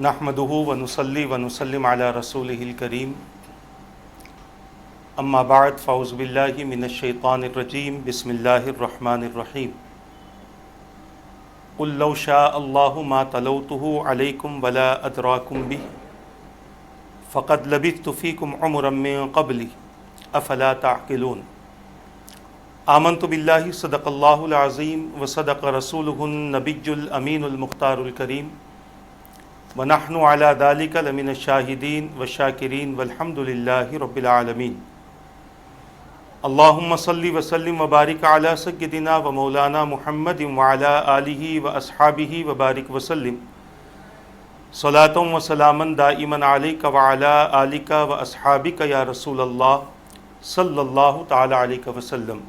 نحمدہ ونصلی ونسلم علی رسولہ الکریم اما بعد فاعوذ باللہ من الشیطان الرجیم بسم اللہ الرحمن الرحیم قل لو شاء اللہ ما تلوتہ علیکم ولا ادراکم بہ فقد لبثت فیکم عمرا من قبلہ افلا تعقلون آمنت باللہ صدق اللہ العظیم وصدق رسولہ النبی الامین المختار الکریم ونحن علی ذلک لمن الشاہدین والشاکرین والحمد للہ رب العالمین اللہم صلی وسلم وبارک علی سیدنا و مولانا محمد وعلی آلہ واصحابہ وبارک وسلم صلاۃ و سلاما دائما علیک وعلی آلک واصحابک یا رسول اللہ صلی اللہ تعالی علیہ وسلم۔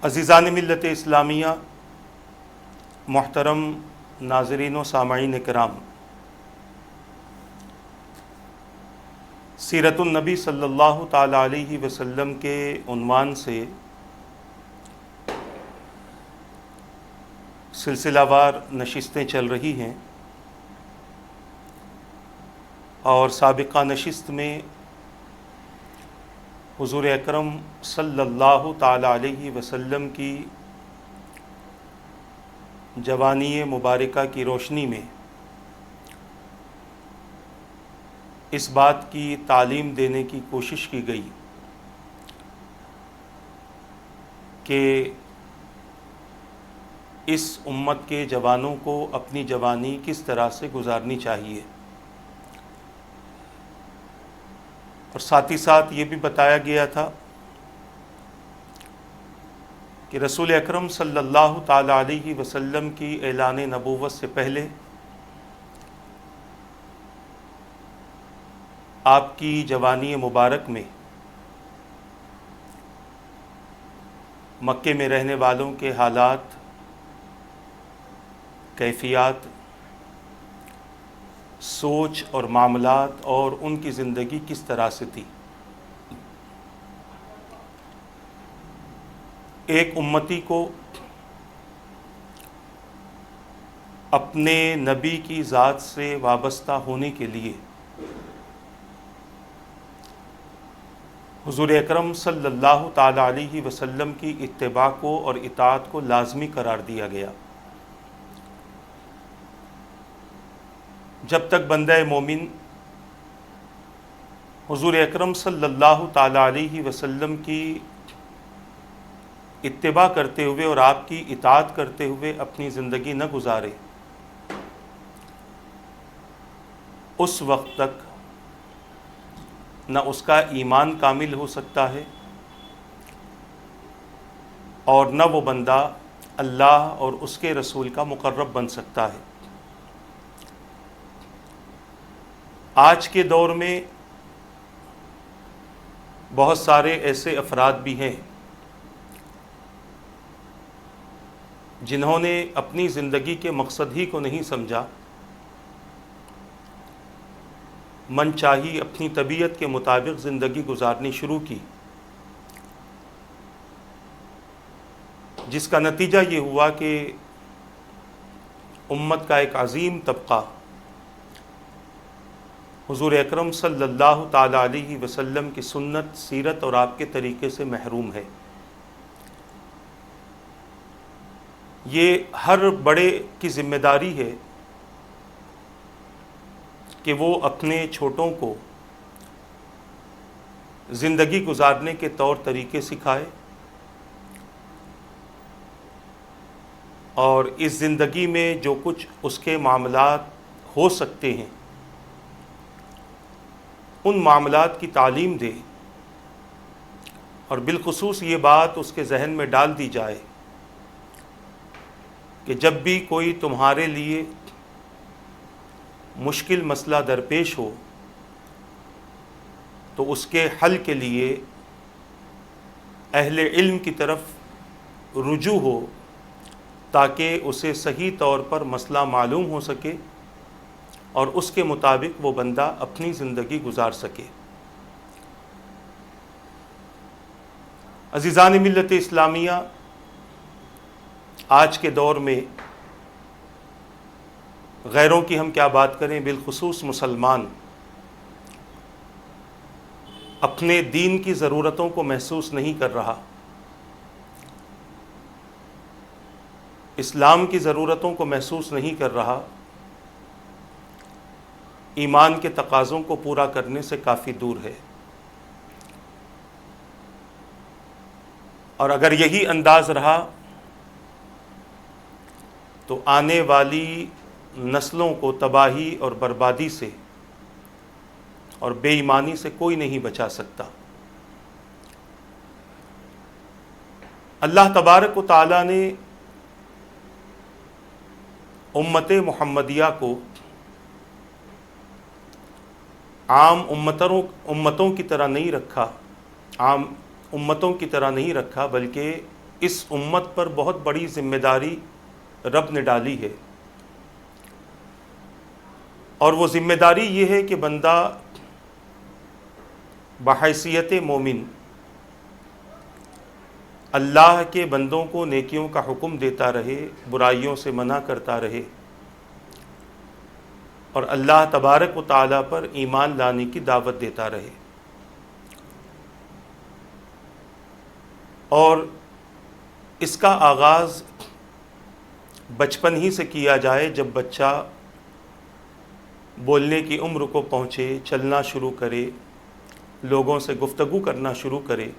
عزیزان ملت اسلامیہ، محترم ناظرین و سامعین کرام، سیرت النبی صلی اللہ تعالی علیہ وسلم کے عنوان سے سلسلہ وار نشستیں چل رہی ہیں، اور سابقہ نشست میں حضور اکرم صلی اللہ تعالی علیہ وسلم کی جوانی مبارکہ کی روشنی میں اس بات کی تعلیم دینے کی کوشش کی گئی کہ اس امت کے جوانوں کو اپنی جوانی کس طرح سے گزارنی چاہیے، اور ساتھ ہی ساتھ یہ بھی بتایا گیا تھا کہ رسول اکرم صلی اللہ تعالی علیہ وسلم کی اعلان نبوت سے پہلے آپ کی جوانی مبارک میں مکے میں رہنے والوں کے حالات، کیفیات، سوچ اور معاملات اور ان کی زندگی کس طرح سے تھی۔ ایک امتی کو اپنے نبی کی ذات سے وابستہ ہونے کے لیے حضور اکرم صلی اللہ تعالی علیہ وسلم کی اتباع کو اور اطاعت کو لازمی قرار دیا گیا۔ جب تک بندہ مومن حضور اکرم صلی اللہ تعالی علیہ وسلم کی اتباع کرتے ہوئے اور آپ کی اطاعت کرتے ہوئے اپنی زندگی نہ گزارے، اس وقت تک نہ اس کا ایمان کامل ہو سکتا ہے اور نہ وہ بندہ اللہ اور اس کے رسول کا مقرب بن سکتا ہے۔ آج کے دور میں بہت سارے ایسے افراد بھی ہیں جنہوں نے اپنی زندگی کے مقصد ہی کو نہیں سمجھا، من چاہی اپنی طبیعت کے مطابق زندگی گزارنی شروع کی، جس کا نتیجہ یہ ہوا کہ امت کا ایک عظیم طبقہ حضور اکرم صلی اللہ تعالی علیہ وسلم کی سنت، سیرت اور آپ کے طریقے سے محروم ہے۔ یہ ہر بڑے کی ذمہ داری ہے کہ وہ اپنے چھوٹوں کو زندگی گزارنے کے طور طریقے سکھائے، اور اس زندگی میں جو کچھ اس کے معاملات ہو سکتے ہیں ان معاملات کی تعلیم دے، اور بالخصوص یہ بات اس کے ذہن میں ڈال دی جائے کہ جب بھی کوئی تمہارے لیے مشکل مسئلہ درپیش ہو تو اس کے حل کے لیے اہل علم کی طرف رجوع ہو، تاکہ اسے صحیح طور پر مسئلہ معلوم ہو سکے اور اس کے مطابق وہ بندہ اپنی زندگی گزار سکے۔ عزیزان ملت اسلامیہ، آج کے دور میں غیروں کی ہم کیا بات کریں، بالخصوص مسلمان اپنے دین کی ضرورتوں کو محسوس نہیں کر رہا، اسلام کی ضرورتوں کو محسوس نہیں کر رہا، ایمان کے تقاضوں کو پورا کرنے سے کافی دور ہے۔ اور اگر یہی انداز رہا تو آنے والی نسلوں کو تباہی اور بربادی سے اور بے ایمانی سے کوئی نہیں بچا سکتا۔ اللہ تبارک و تعالیٰ نے امت محمدیہ کو عام امتوں کی طرح نہیں رکھا، عام امتوں کی طرح نہیں رکھا، بلکہ اس امت پر بہت بڑی ذمہ داری رب نے ڈالی ہے، اور وہ ذمہ داری یہ ہے کہ بندہ بحیثیت مومن اللہ کے بندوں کو نیکیوں کا حکم دیتا رہے، برائیوں سے منع کرتا رہے، اور اللہ تبارک و تعالیٰ پر ایمان لانے کی دعوت دیتا رہے۔ اور اس کا آغاز بچپن ہی سے کیا جائے، جب بچہ بولنے کی عمر کو پہنچے، چلنا شروع کرے، لوگوں سے گفتگو کرنا شروع کرے،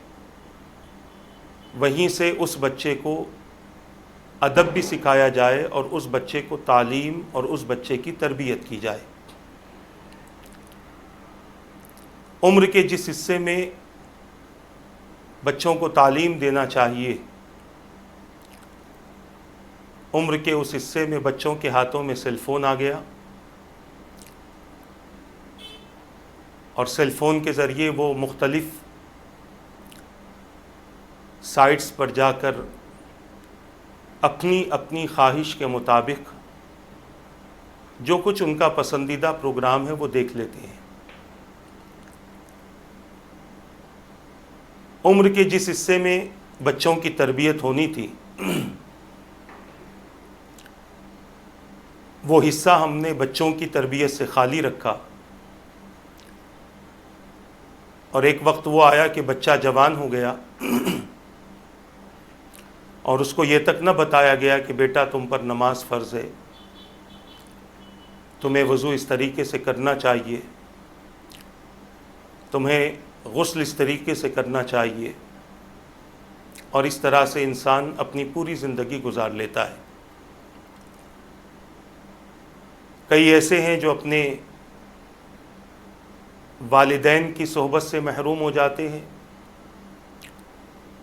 وہیں سے اس بچے کو ادب بھی سکھایا جائے اور اس بچے کو تعلیم اور اس بچے کی تربیت کی جائے۔ عمر کے جس حصے میں بچوں کو تعلیم دینا چاہیے، عمر کے اس حصے میں بچوں کے ہاتھوں میں سیل فون آ گیا، اور سیل فون کے ذریعے وہ مختلف سائٹس پر جا کر اپنی اپنی خواہش کے مطابق جو کچھ ان کا پسندیدہ پروگرام ہے وہ دیکھ لیتے ہیں۔ عمر کے جس حصے میں بچوں کی تربیت ہونی تھی، وہ حصہ ہم نے بچوں کی تربیت سے خالی رکھا، اور ایک وقت وہ آیا کہ بچہ جوان ہو گیا اور اس کو یہ تک نہ بتایا گیا کہ بیٹا تم پر نماز فرض ہے، تمہیں وضو اس طریقے سے کرنا چاہیے، تمہیں غسل اس طریقے سے کرنا چاہیے، اور اس طرح سے انسان اپنی پوری زندگی گزار لیتا ہے۔ کئی ایسے ہیں جو اپنے والدین کی صحبت سے محروم ہو جاتے ہیں،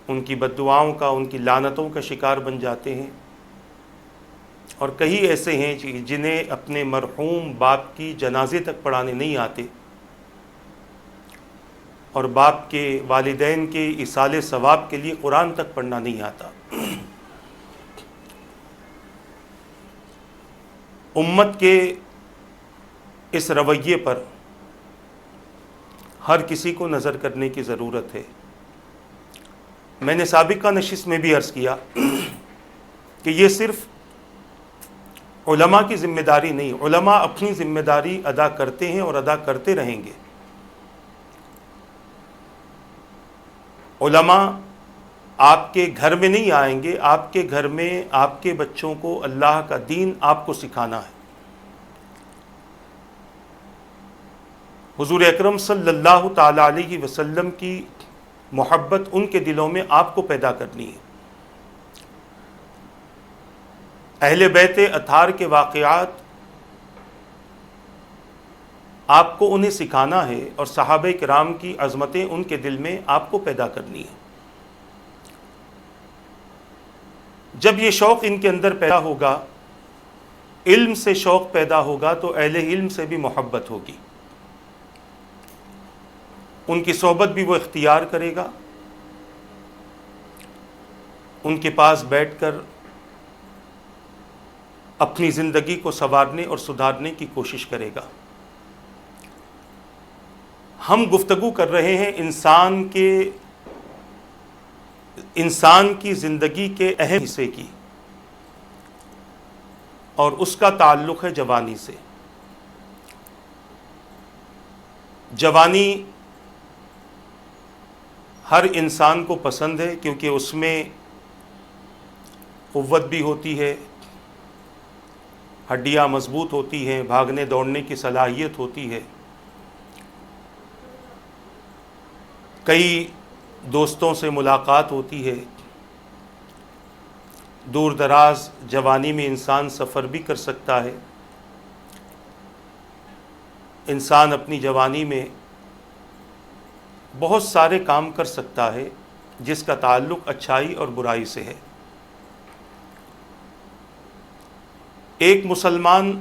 ان کی بد دعاؤں کا، ان کی لعنتوں کا شکار بن جاتے ہیں، اور کئی ایسے ہیں جنہیں اپنے مرحوم باپ کی جنازے تک پڑھانے نہیں آتے، اور باپ کے والدین کے ایصال ثواب کے لیے قرآن تک پڑھنا نہیں آتا۔ امت کے اس رویے پر ہر کسی کو نظر کرنے کی ضرورت ہے۔ میں نے سابقہ نشست میں بھی عرض کیا کہ یہ صرف علماء کی ذمہ داری نہیں، علماء اپنی ذمہ داری ادا کرتے ہیں اور ادا کرتے رہیں گے۔ علماء آپ کے گھر میں نہیں آئیں گے، آپ کے گھر میں آپ کے بچوں کو اللہ کا دین آپ کو سکھانا ہے۔ حضور اکرم صلی اللہ تعالی علیہ وسلم کی محبت ان کے دلوں میں آپ کو پیدا کرنی ہے۔ اہل بیت اطہار کے واقعات آپ کو انہیں سکھانا ہے، اور صحابہ کرام کی عظمتیں ان کے دل میں آپ کو پیدا کرنی ہے۔ جب یہ شوق ان کے اندر پیدا ہوگا، علم سے شوق پیدا ہوگا، تو اہل علم سے بھی محبت ہوگی، ان کی صحبت بھی وہ اختیار کرے گا، ان کے پاس بیٹھ کر اپنی زندگی کو سنوارنے اور سدھارنے کی کوشش کرے گا۔ ہم گفتگو کر رہے ہیں انسان کی زندگی کے اہم حصے کی، اور اس کا تعلق ہے جوانی سے۔ جوانی ہر انسان کو پسند ہے کیونکہ اس میں قوت بھی ہوتی ہے، ہڈیاں مضبوط ہوتی ہیں، بھاگنے دوڑنے کی صلاحیت ہوتی ہے، کئی دوستوں سے ملاقات ہوتی ہے، دور دراز جوانی میں انسان سفر بھی کر سکتا ہے، انسان اپنی جوانی میں بہت سارے کام کر سکتا ہے جس کا تعلق اچھائی اور برائی سے ہے۔ ایک مسلمان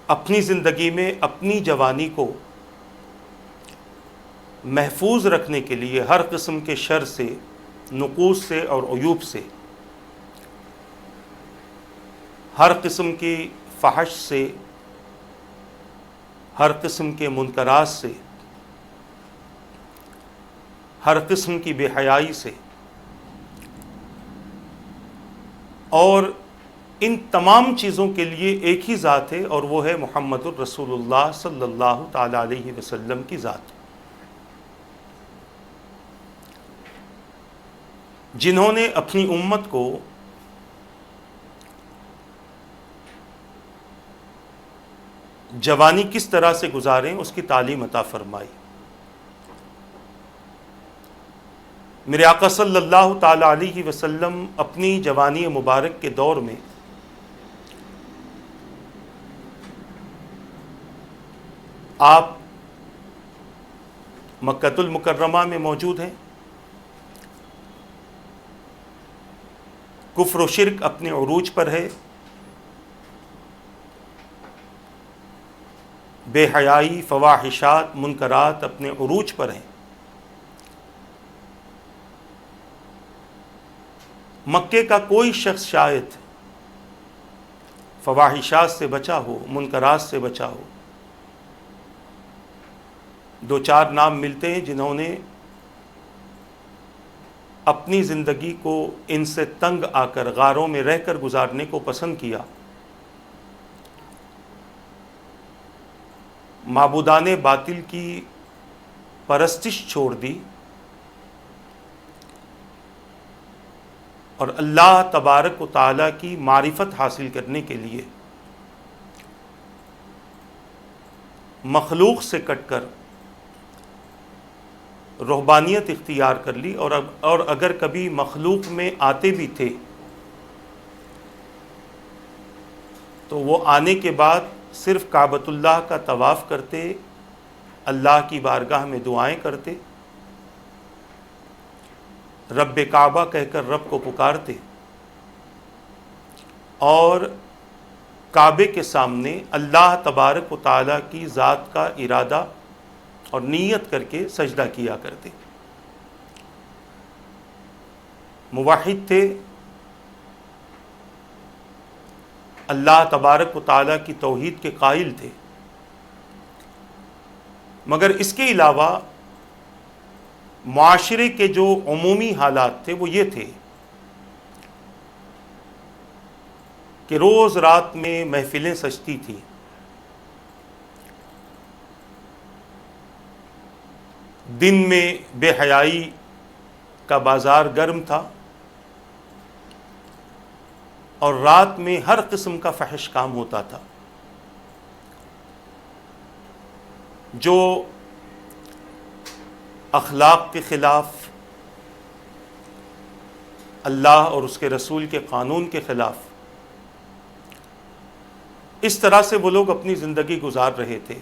اپنی زندگی میں اپنی جوانی کو محفوظ رکھنے کے لیے ہر قسم کے شر سے، نقوص سے اور عیوب سے، ہر قسم کی فحش سے، ہر قسم کے منکرات سے، ہر قسم کی بے حیائی سے، اور ان تمام چیزوں کے لیے ایک ہی ذات ہے اور وہ ہے محمد الرسول اللہ صلی اللہ تعالی علیہ وسلم کی ذات، جنہوں نے اپنی امت کو جوانی کس طرح سے گزاریں اس کی تعلیم عطا فرمائی۔ میرے آقا صلی اللہ تعالی علیہ وسلم اپنی جوانی مبارک کے دور میں آپ مکۃ المکرمہ میں موجود ہیں، کفر و شرک اپنے عروج پر ہے، بے حیائی، فواحشات، منکرات اپنے عروج پر ہیں۔ مکے کا کوئی شخص شاید فواحشات سے بچا ہو، منکرات سے بچا ہو۔ دو چار نام ملتے ہیں جنہوں نے اپنی زندگی کو ان سے تنگ آ کر، غاروں میں رہ کر گزارنے کو پسند کیا، معبودان باطل کی پرستش چھوڑ دی اور اللہ تبارک و تعالیٰ کی معرفت حاصل کرنے کے لیے مخلوق سے کٹ کر رہبانیت اختیار کر لی، اور اگر کبھی مخلوق میں آتے بھی تھے تو وہ آنے کے بعد صرف کعبۃ اللہ کا طواف کرتے، اللہ کی بارگاہ میں دعائیں کرتے، رب کعبہ کہہ کر رب کو پکارتے، اور کعبے کے سامنے اللہ تبارک و تعالیٰ کی ذات کا ارادہ اور نیت کر کے سجدہ کیا کرتے۔ موحد تھے، اللہ تبارک و تعالیٰ کی توحید کے قائل تھے، مگر اس کے علاوہ معاشرے کے جو عمومی حالات تھے وہ یہ تھے کہ روز رات میں محفلیں سجتی تھیں، دن میں بے حیائی کا بازار گرم تھا، اور رات میں ہر قسم کا فحش کام ہوتا تھا۔ جو اخلاق کے خلاف، اللہ اور اس کے رسول کے قانون کے خلاف، اس طرح سے وہ لوگ اپنی زندگی گزار رہے تھے۔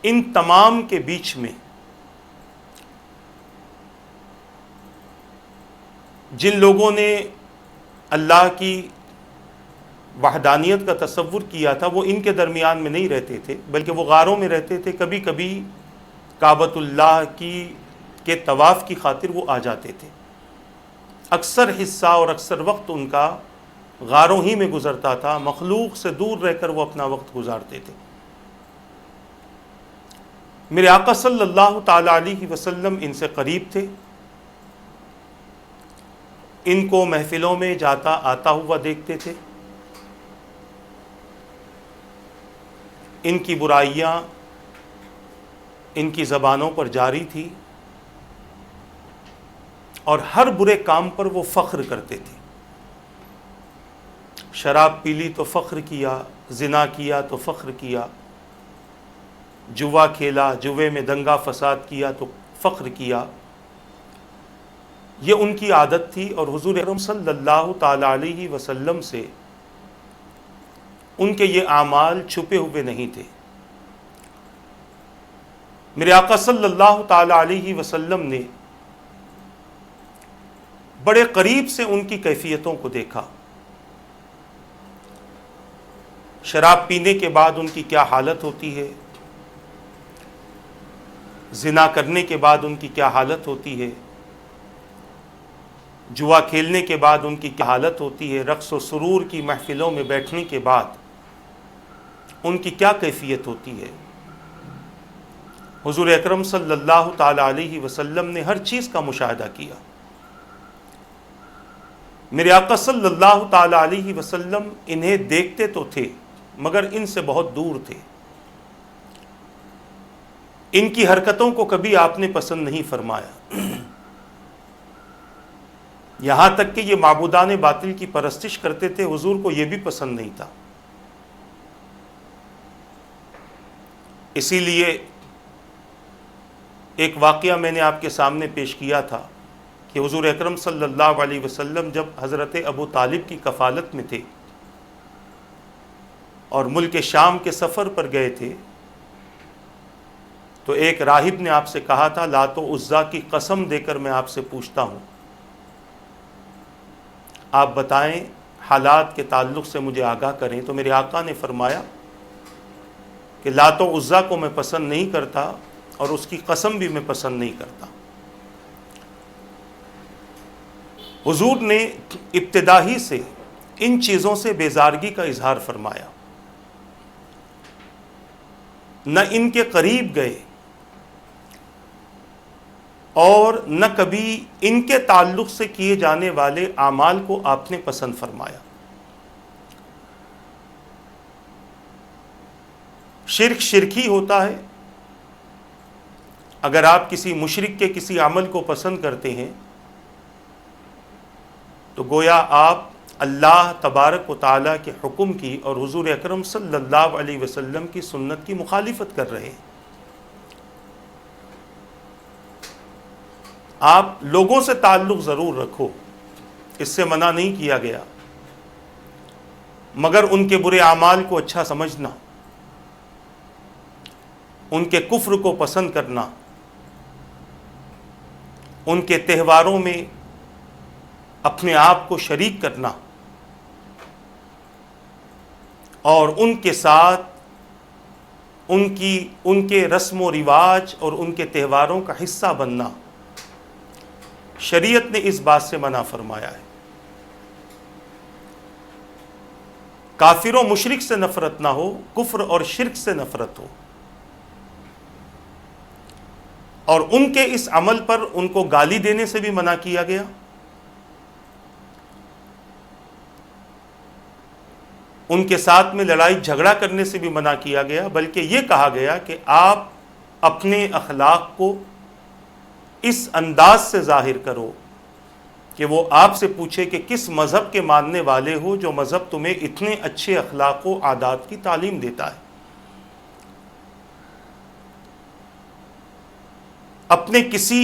ان تمام کے بیچ میں جن لوگوں نے اللہ کی وحدانیت کا تصور کیا تھا وہ ان کے درمیان میں نہیں رہتے تھے، بلکہ وہ غاروں میں رہتے تھے۔ کبھی کبھی کعبۃ اللہ کے طواف کی خاطر وہ آ جاتے تھے۔ اکثر حصہ اور اکثر وقت ان کا غاروں ہی میں گزرتا تھا، مخلوق سے دور رہ کر وہ اپنا وقت گزارتے تھے۔ میرے آقا صلی اللہ تعالی علیہ وسلم ان سے قریب تھے، ان کو محفلوں میں جاتا آتا ہوا دیکھتے تھے، ان کی برائیاں ان کی زبانوں پر جاری تھی، اور ہر برے کام پر وہ فخر کرتے تھے۔ شراب پی لی تو فخر کیا، زنا کیا تو فخر کیا، جوا کھیلا، جوے میں دنگا فساد کیا تو فخر کیا۔ یہ ان کی عادت تھی، اور حضور اکرم صلی اللہ تعالی علیہ وسلم سے ان کے یہ اعمال چھپے ہوئے نہیں تھے۔ میرے آقا صلی اللہ تعالی علیہ وسلم نے بڑے قریب سے ان کی کیفیتوں کو دیکھا۔ شراب پینے کے بعد ان کی کیا حالت ہوتی ہے، زنا کرنے کے بعد ان کی کیا حالت ہوتی ہے، جوا کھیلنے کے بعد ان کی کیا حالت ہوتی ہے، رقص و سرور کی محفلوں میں بیٹھنے کے بعد ان کی کیا کیفیت ہوتی ہے۔ حضور اکرم صلی اللہ تعالی علیہ وسلم نے ہر چیز کا مشاہدہ کیا۔ میرے آقا صلی اللہ تعالی علیہ وسلم انہیں دیکھتے تو تھے مگر ان سے بہت دور تھے۔ ان کی حرکتوں کو کبھی آپ نے پسند نہیں فرمایا، یہاں تک کہ یہ معبودان باطل کی پرستش کرتے تھے، حضور کو یہ بھی پسند نہیں تھا۔ اسی لیے ایک واقعہ میں نے آپ کے سامنے پیش کیا تھا کہ حضور اکرم صلی اللہ علیہ وسلم جب حضرت ابو طالب کی کفالت میں تھے اور ملک شام کے سفر پر گئے تھے، تو ایک راہب نے آپ سے کہا تھا، لات و عزا کی قسم دے کر میں آپ سے پوچھتا ہوں، آپ بتائیں، حالات کے تعلق سے مجھے آگاہ کریں۔ تو میرے آقا نے فرمایا کہ لات و عزا کو میں پسند نہیں کرتا اور اس کی قسم بھی میں پسند نہیں کرتا۔ حضور نے ابتدا ہی سے ان چیزوں سے بیزارگی کا اظہار فرمایا، نہ ان کے قریب گئے اور نہ کبھی ان کے تعلق سے کیے جانے والے اعمال کو آپ نے پسند فرمایا۔ شرک شرک ہی ہوتا ہے۔ اگر آپ کسی مشرک کے کسی عمل کو پسند کرتے ہیں تو گویا آپ اللہ تبارک و تعالیٰ کے حکم کی اور حضور اکرم صلی اللہ علیہ وسلم کی سنت کی مخالفت کر رہے ہیں۔ آپ لوگوں سے تعلق ضرور رکھو، اس سے منع نہیں کیا گیا، مگر ان کے برے اعمال کو اچھا سمجھنا، ان کے کفر کو پسند کرنا، ان کے تہواروں میں اپنے آپ کو شریک کرنا اور ان کے ساتھ ان کے رسم و رواج اور ان کے تہواروں کا حصہ بننا، شریعت نے اس بات سے منع فرمایا ہے۔ کافر و مشرک سے نفرت نہ ہو، کفر اور شرک سے نفرت ہو، اور ان کے اس عمل پر ان کو گالی دینے سے بھی منع کیا گیا۔ ان کے ساتھ میں لڑائی جھگڑا کرنے سے بھی منع کیا گیا، بلکہ یہ کہا گیا کہ آپ اپنے اخلاق کو اس انداز سے ظاہر کرو کہ وہ آپ سے پوچھے کہ کس مذہب کے ماننے والے ہو جو مذہب تمہیں اتنے اچھے اخلاق و عادات کی تعلیم دیتا ہے۔ اپنے کسی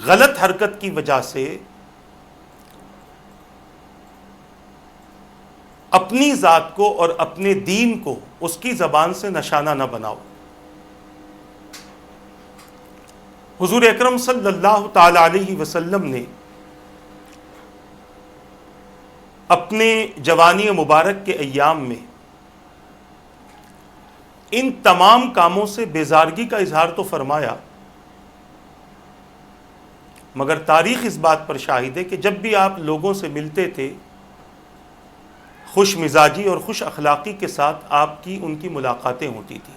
غلط حرکت کی وجہ سے اپنی ذات کو اور اپنے دین کو اس کی زبان سے نشانہ نہ بناؤ۔ حضور اکرم صلی اللہ تعالی علیہ وسلم نے اپنے جوانی مبارک کے ایام میں ان تمام کاموں سے بیزارگی کا اظہار تو فرمایا، مگر تاریخ اس بات پر شاہد ہے کہ جب بھی آپ لوگوں سے ملتے تھے، خوش مزاجی اور خوش اخلاقی کے ساتھ آپ کی ان کی ملاقاتیں ہوتی تھیں۔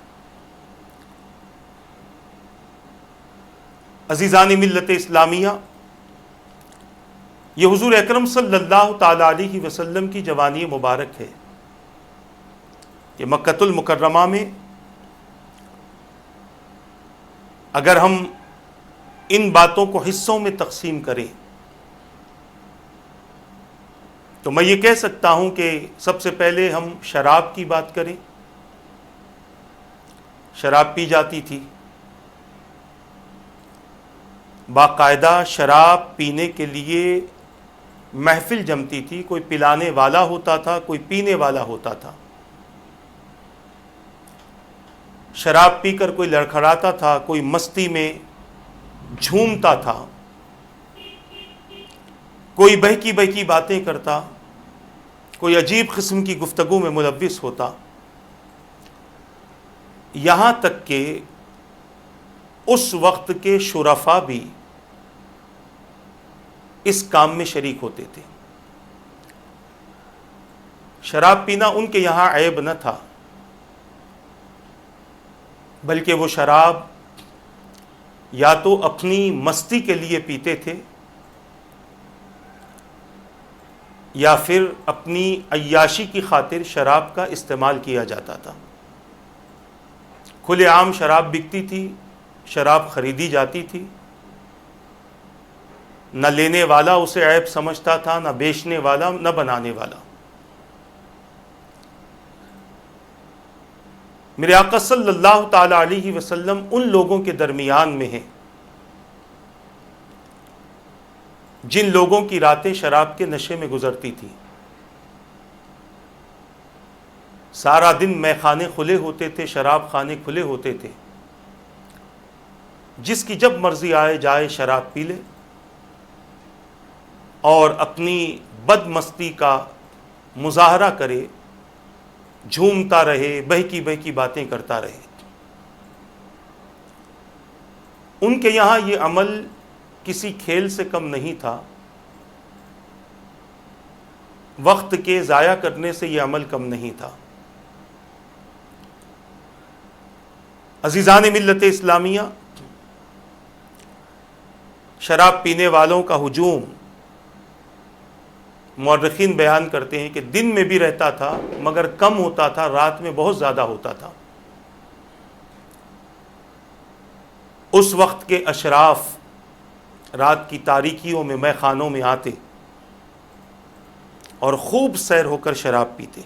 عزیزان ملت اسلامیہ، یہ حضور اکرم صلی اللہ تعالی علیہ وسلم کی جوانی مبارک ہے. یہ مکۃ المکرمہ میں اگر ہم ان باتوں کو حصوں میں تقسیم کریں تو میں یہ کہہ سکتا ہوں کہ سب سے پہلے ہم شراب کی بات کریں. شراب پی جاتی تھی، باقاعدہ شراب پینے کے لیے محفل جمتی تھی. کوئی پلانے والا ہوتا تھا، کوئی پینے والا ہوتا تھا. شراب پی کر کوئی لڑکھڑاتا تھا، کوئی مستی میں جھومتا تھا، کوئی بہکی بہکی باتیں کرتا، کوئی عجیب قسم کی گفتگو میں ملوث ہوتا. یہاں تک کہ اس وقت کے شرفاء بھی اس کام میں شریک ہوتے تھے. شراب پینا ان کے یہاں عیب نہ تھا، بلکہ وہ شراب یا تو اپنی مستی کے لیے پیتے تھے یا پھر اپنی عیاشی کی خاطر شراب کا استعمال کیا جاتا تھا. کھلے عام شراب بکتی تھی، شراب خریدی جاتی تھی. نہ لینے والا اسے عیب سمجھتا تھا، نہ بیچنے والا، نہ بنانے والا. میرے آقا صلی اللہ تعالی علیہ وسلم ان لوگوں کے درمیان میں ہیں جن لوگوں کی راتیں شراب کے نشے میں گزرتی تھی. سارا دن مے خانے کھلے ہوتے تھے، شراب خانے کھلے ہوتے تھے. جس کی جب مرضی آئے جائے شراب پی لے اور اپنی بد مستی کا مظاہرہ کرے، جھومتا رہے، بہکی بہکی باتیں کرتا رہے. ان کے یہاں یہ عمل کسی کھیل سے کم نہیں تھا، وقت کے ضائع کرنے سے یہ عمل کم نہیں تھا. عزیزان ملت اسلامیہ، شراب پینے والوں کا ہجوم مورخین بیان کرتے ہیں کہ دن میں بھی رہتا تھا مگر کم ہوتا تھا، رات میں بہت زیادہ ہوتا تھا. اس وقت کے اشراف رات کی تاریکیوں میں مے خانوں میں آتے اور خوب سیر ہو کر شراب پیتے.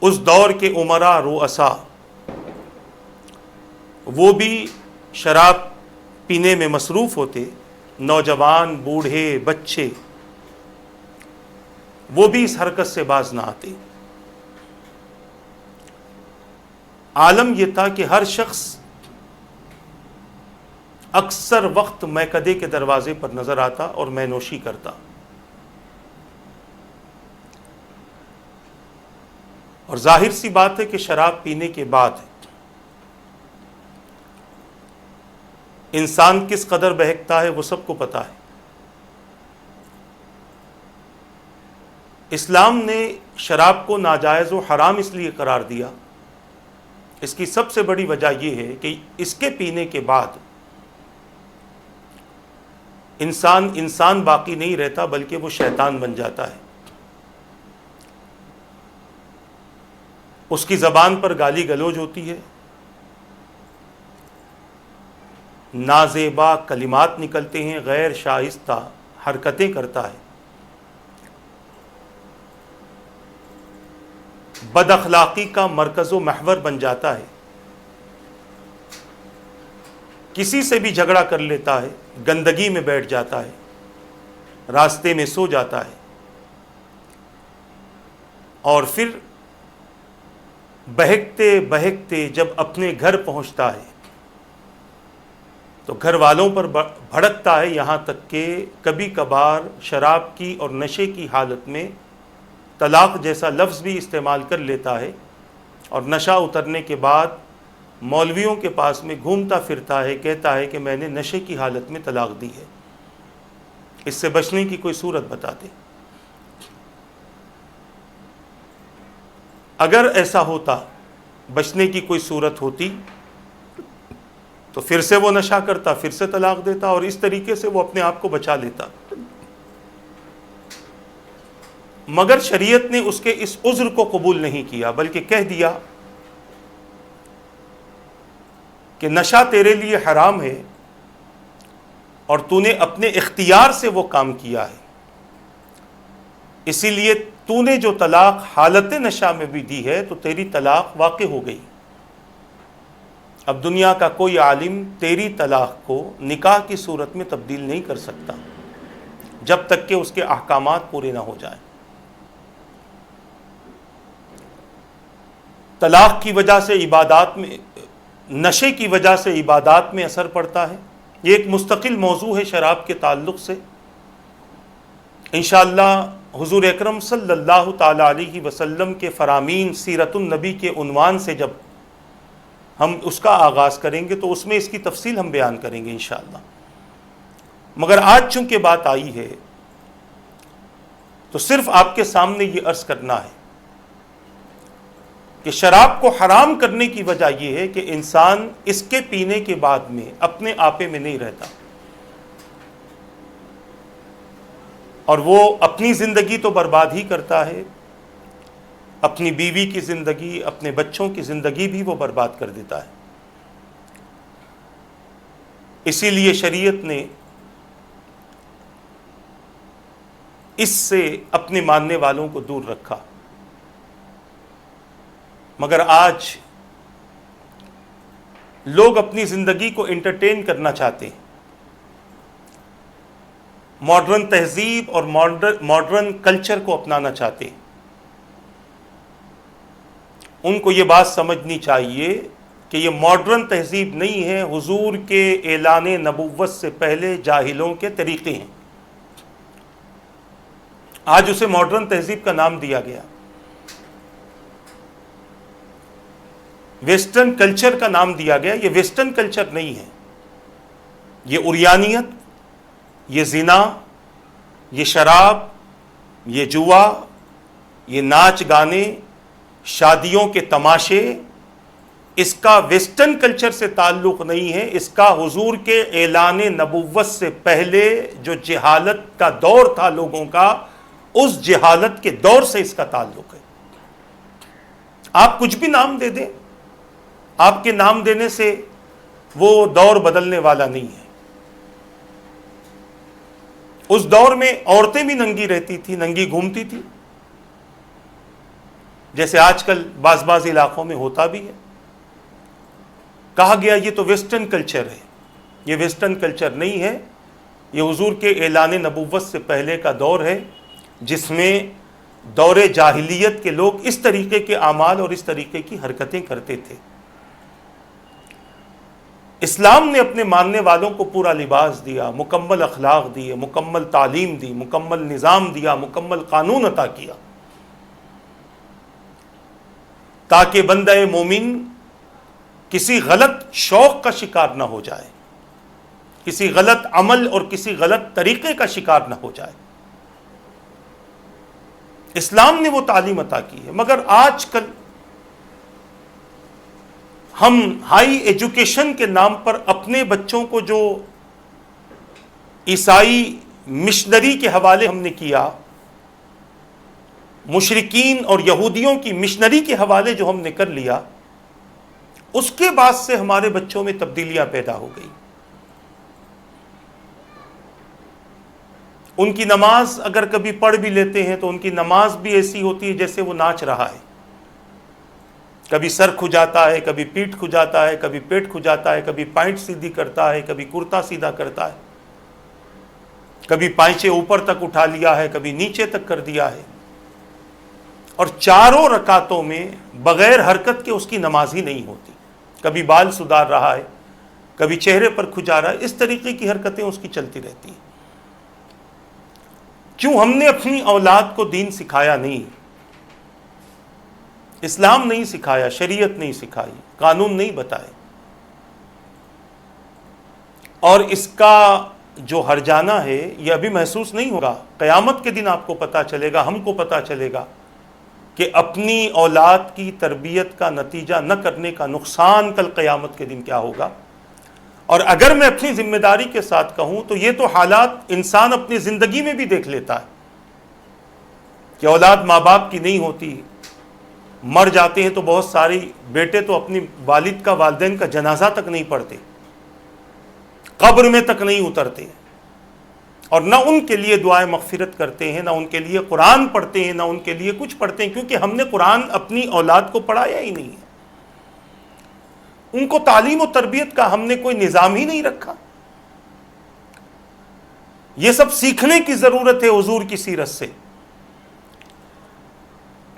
اس دور کے امراء رؤساء وہ بھی شراب پینے میں مصروف ہوتے. نوجوان، بوڑھے، بچے وہ بھی اس حرکت سے باز نہ آتے. عالم یہ تھا کہ ہر شخص اکثر وقت میکدے کے دروازے پر نظر آتا اور مے نوشی کرتا. اور ظاہر سی بات ہے کہ شراب پینے کے بعد انسان کس قدر بہکتا ہے وہ سب کو پتہ ہے. اسلام نے شراب کو ناجائز و حرام اس لیے قرار دیا، اس کی سب سے بڑی وجہ یہ ہے کہ اس کے پینے کے بعد انسان باقی نہیں رہتا بلکہ وہ شیطان بن جاتا ہے. اس کی زبان پر گالی گلوج ہوتی ہے، نازیبا کلمات نکلتے ہیں، غیر شائستہ حرکتیں کرتا ہے، بد اخلاقی کا مرکز و محور بن جاتا ہے. کسی سے بھی جھگڑا کر لیتا ہے، گندگی میں بیٹھ جاتا ہے، راستے میں سو جاتا ہے، اور پھر بہکتے بہکتے جب اپنے گھر پہنچتا ہے تو گھر والوں پر بھڑکتا ہے، یہاں تک کہ کبھی کبھار شراب کی اور نشے کی حالت میں طلاق جیسا لفظ بھی استعمال کر لیتا ہے، اور نشہ اترنے کے بعد مولویوں کے پاس میں گھومتا پھرتا ہے، کہتا ہے کہ میں نے نشے کی حالت میں طلاق دی ہے. اس سے بچنے کی کوئی صورت بتاتے. اگر ایسا ہوتا، بچنے کی کوئی صورت ہوتی تو پھر سے وہ نشہ کرتا، پھر سے طلاق دیتا، اور اس طریقے سے وہ اپنے آپ کو بچا لیتا۔ مگر شریعت نے اس کے اس عذر کو قبول نہیں کیا، بلکہ کہہ دیا کہ نشہ تیرے لیے حرام ہے اور تو نے اپنے اختیار سے وہ کام کیا ہے، اسی لیے تو نے جو طلاق حالت نشہ میں بھی دی ہے تو تیری طلاق واقع ہو گئی۔ اب دنیا کا کوئی عالم تیری طلاق کو نکاح کی صورت میں تبدیل نہیں کر سکتا جب تک کہ اس کے احکامات پورے نہ ہو جائیں۔ طلاق کی وجہ سے عبادات میں، نشے کی وجہ سے عبادات میں اثر پڑتا ہے، یہ ایک مستقل موضوع ہے شراب کے تعلق سے۔ انشاءاللہ حضور اکرم صلی اللہ تعالی علیہ وسلم کے فرامین سیرت النبی کے عنوان سے جب ہم اس کا آغاز کریں گے تو اس میں اس کی تفصیل ہم بیان کریں گے انشاءاللہ۔ مگر آج چونکہ بات آئی ہے تو صرف آپ کے سامنے یہ عرض کرنا ہے کہ شراب کو حرام کرنے کی وجہ یہ ہے کہ انسان اس کے پینے کے بعد میں اپنے آپے میں نہیں رہتا، اور وہ اپنی زندگی تو برباد ہی کرتا ہے، اپنی بیوی کی زندگی، اپنے بچوں کی زندگی بھی وہ برباد کر دیتا ہے۔ اسی لیے شریعت نے اس سے اپنے ماننے والوں کو دور رکھا۔ مگر آج لوگ اپنی زندگی کو انٹرٹین کرنا چاہتے ہیں، ماڈرن تہذیب اور ماڈرن کلچر کو اپنانا چاہتے ہیں۔ ان کو یہ بات سمجھنی چاہیے کہ یہ ماڈرن تہذیب نہیں ہے، حضور کے اعلان نبوت سے پہلے جاہلوں کے طریقے ہیں۔ آج اسے ماڈرن تہذیب کا نام دیا گیا، ویسٹرن کلچر کا نام دیا گیا۔ یہ ویسٹرن کلچر نہیں ہے، یہ عریانیت، یہ زنا، یہ شراب، یہ جوا، یہ ناچ گانے، شادیوں کے تماشے، اس کا ویسٹرن کلچر سے تعلق نہیں ہے، اس کا حضور کے اعلان نبوت سے پہلے جو جہالت کا دور تھا لوگوں کا، اس جہالت کے دور سے اس کا تعلق ہے۔ آپ کچھ بھی نام دے دیں، آپ کے نام دینے سے وہ دور بدلنے والا نہیں ہے۔ اس دور میں عورتیں بھی ننگی رہتی تھی، ننگی گھومتی تھی، جیسے آج کل بعض علاقوں میں ہوتا بھی ہے۔ کہا گیا یہ تو ویسٹرن کلچر ہے، یہ ویسٹرن کلچر نہیں ہے، یہ حضور کے اعلان نبوت سے پہلے کا دور ہے، جس میں دور جاہلیت کے لوگ اس طریقے کے اعمال اور اس طریقے کی حرکتیں کرتے تھے۔ اسلام نے اپنے ماننے والوں کو پورا لباس دیا، مکمل اخلاق دیے، مکمل تعلیم دی، مکمل نظام دیا، مکمل قانون عطا کیا، تاکہ بندہ مومن کسی غلط شوق کا شکار نہ ہو جائے، کسی غلط عمل اور کسی غلط طریقے کا شکار نہ ہو جائے۔ اسلام نے وہ تعلیم عطا کی ہے۔ مگر آج کل ہم ہائی ایجوکیشن کے نام پر اپنے بچوں کو جو عیسائی مشنری کے حوالے ہم نے کیا، مشرکین اور یہودیوں کی مشنری کے حوالے جو ہم نے کر لیا، اس کے بعد سے ہمارے بچوں میں تبدیلیاں پیدا ہو گئی۔ ان کی نماز اگر کبھی پڑھ بھی لیتے ہیں تو ان کی نماز بھی ایسی ہوتی ہے جیسے وہ ناچ رہا ہے، کبھی سر کھجاتا ہے، کبھی پیٹھ کھجاتا ہے، کبھی پیٹ کھجاتا ہے، کبھی پائنٹ سیدھی کرتا ہے، کبھی کرتا سیدھا کرتا ہے، کبھی پائچے اوپر تک اٹھا لیا ہے، کبھی نیچے تک کر دیا ہے، اور چاروں رکعتوں میں بغیر حرکت کے اس کی نماز ہی نہیں ہوتی۔ کبھی بال سدھار رہا ہے، کبھی چہرے پر کھجا رہا ہے، اس طریقے کی حرکتیں اس کی چلتی رہتی ہیں۔ کیوں؟ ہم نے اپنی اولاد کو دین سکھایا نہیں، اسلام نہیں سکھایا، شریعت نہیں سکھائی، قانون نہیں بتائے۔ اور اس کا جو ہرجانہ ہے یہ ابھی محسوس نہیں ہوگا، قیامت کے دن آپ کو پتہ چلے گا، ہم کو پتہ چلے گا کہ اپنی اولاد کی تربیت کا نتیجہ نہ کرنے کا نقصان کل قیامت کے دن کیا ہوگا۔ اور اگر میں اپنی ذمہ داری کے ساتھ کہوں تو یہ تو حالات انسان اپنی زندگی میں بھی دیکھ لیتا ہے کہ اولاد ماں باپ کی نہیں ہوتی، مر جاتے ہیں تو بہت ساری بیٹے تو اپنی والد کا والدین کا جنازہ تک نہیں پڑھتے، قبر میں تک نہیں اترتے، اور نہ ان کے لیے دعائیں مغفرت کرتے ہیں، نہ ان کے لیے قرآن پڑھتے ہیں، نہ ان کے لیے کچھ پڑھتے ہیں، کیونکہ ہم نے قرآن اپنی اولاد کو پڑھایا ہی نہیں ہے، ان کو تعلیم و تربیت کا ہم نے کوئی نظام ہی نہیں رکھا۔ یہ سب سیکھنے کی ضرورت ہے حضور کی سیرت سے،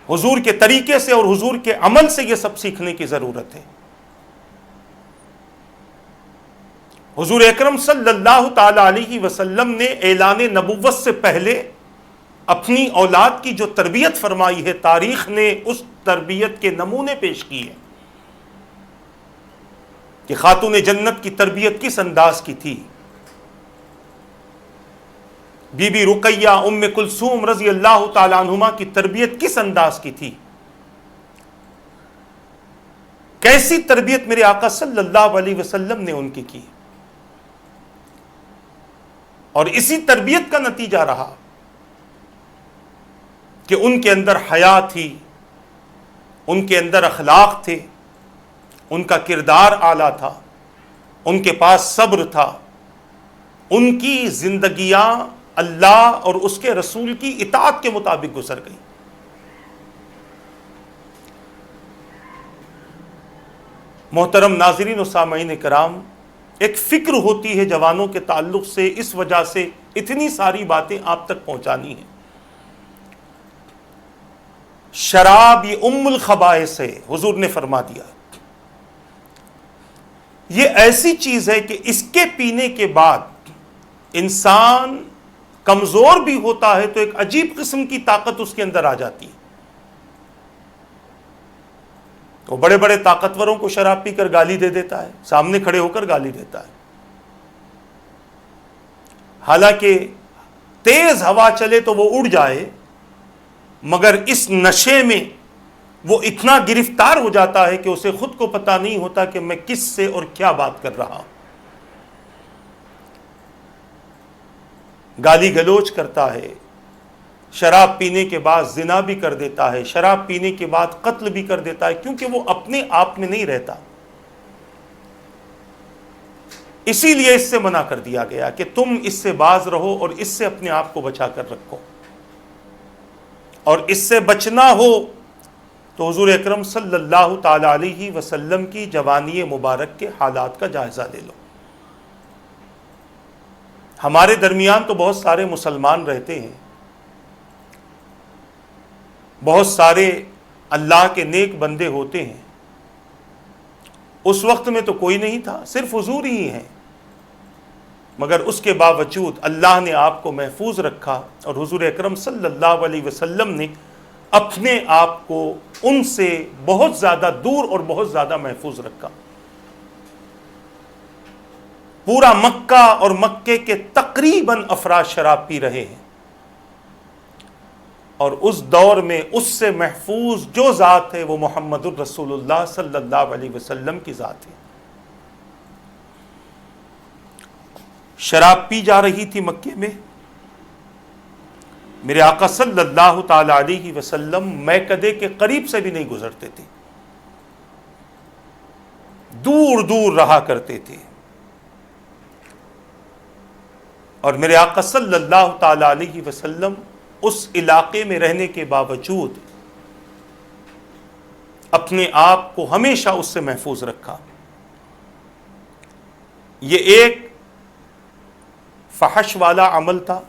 حضور کے طریقے سے اور حضور کے عمل سے یہ سب سیکھنے کی ضرورت ہے۔ حضور اکرم صلی اللہ تعالی علیہ وسلم نے اعلان نبوت سے پہلے اپنی اولاد کی جو تربیت فرمائی ہے، تاریخ نے اس تربیت کے نمونے پیش کیے کہ خاتون جنت کی تربیت کس انداز کی تھی، بی بی رقیہ ام کلثوم رضی اللہ تعالی عنہما کی تربیت کس انداز کی تھی، کیسی تربیت میرے آقا صلی اللہ علیہ وسلم نے ان کی اور اسی تربیت کا نتیجہ رہا کہ ان کے اندر حیا تھی، ان کے اندر اخلاق تھے، ان کا کردار اعلیٰ تھا، ان کے پاس صبر تھا، ان کی زندگیاں اللہ اور اس کے رسول کی اطاعت کے مطابق گزر گئی۔ محترم ناظرین و سامعین کرام، ایک فکر ہوتی ہے جوانوں کے تعلق سے، اس وجہ سے اتنی ساری باتیں آپ تک پہنچانی ہیں۔ شراب یہ ام الخبائث ہے، حضور نے فرما دیا، یہ ایسی چیز ہے کہ اس کے پینے کے بعد انسان کمزور بھی ہوتا ہے تو ایک عجیب قسم کی طاقت اس کے اندر آ جاتی ہے۔ وہ بڑے بڑے طاقتوروں کو شراب پی کر گالی دے دیتا ہے، سامنے کھڑے ہو کر گالی دیتا ہے، حالانکہ تیز ہوا چلے تو وہ اڑ جائے، مگر اس نشے میں وہ اتنا گرفتار ہو جاتا ہے کہ اسے خود کو پتہ نہیں ہوتا کہ میں کس سے اور کیا بات کر رہا ہوں۔ گالی گلوچ کرتا ہے، شراب پینے کے بعد زنا بھی کر دیتا ہے، شراب پینے کے بعد قتل بھی کر دیتا ہے، کیونکہ وہ اپنے آپ میں نہیں رہتا۔ اسی لیے اس سے منع کر دیا گیا کہ تم اس سے باز رہو اور اس سے اپنے آپ کو بچا کر رکھو، اور اس سے بچنا ہو تو حضور اکرم صلی اللہ تعالی علیہ وسلم کی جوانی مبارک کے حالات کا جائزہ لے لو۔ ہمارے درمیان تو بہت سارے مسلمان رہتے ہیں، بہت سارے اللہ کے نیک بندے ہوتے ہیں، اس وقت میں تو کوئی نہیں تھا، صرف حضور ہی ہیں، مگر اس کے باوجود اللہ نے آپ کو محفوظ رکھا، اور حضور اکرم صلی اللہ علیہ وسلم نے اپنے آپ کو ان سے بہت زیادہ دور اور بہت زیادہ محفوظ رکھا۔ پورا مکہ اور مکے کے تقریباً افراد شراب پی رہے ہیں، اور اس دور میں اس سے محفوظ جو ذات ہے وہ محمد الرسول اللہ صلی اللہ علیہ وسلم کی ذات ہے۔ شراب پی جا رہی تھی مکے میں، میرے آقا صلی اللہ تعالی علیہ وسلم میکدے کے قریب سے بھی نہیں گزرتے تھے، دور دور رہا کرتے تھے، اور میرے آقا صلی اللہ تعالی علیہ وسلم اس علاقے میں رہنے کے باوجود اپنے آپ کو ہمیشہ اس سے محفوظ رکھا۔ یہ ایک فحش والا عمل تھا،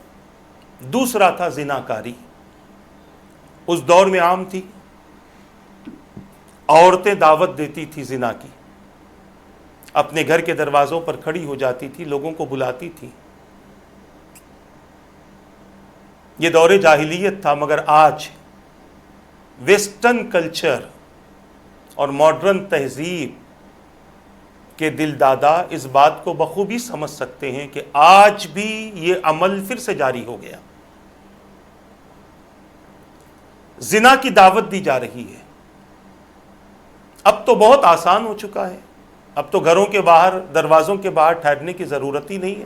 دوسرا تھا زناکاری۔ اس دور میں عام تھی، عورتیں دعوت دیتی تھی زنا کی، اپنے گھر کے دروازوں پر کھڑی ہو جاتی تھی، لوگوں کو بلاتی تھی۔ یہ دور جاہلیت تھا، مگر آج ویسٹرن کلچر اور ماڈرن تہذیب کے دل دادا اس بات کو بخوبی سمجھ سکتے ہیں کہ آج بھی یہ عمل پھر سے جاری ہو گیا۔ زنا کی دعوت دی جا رہی ہے۔ اب تو بہت آسان ہو چکا ہے، اب تو گھروں کے باہر، دروازوں کے باہر ٹھہرنے کی ضرورت ہی نہیں ہے۔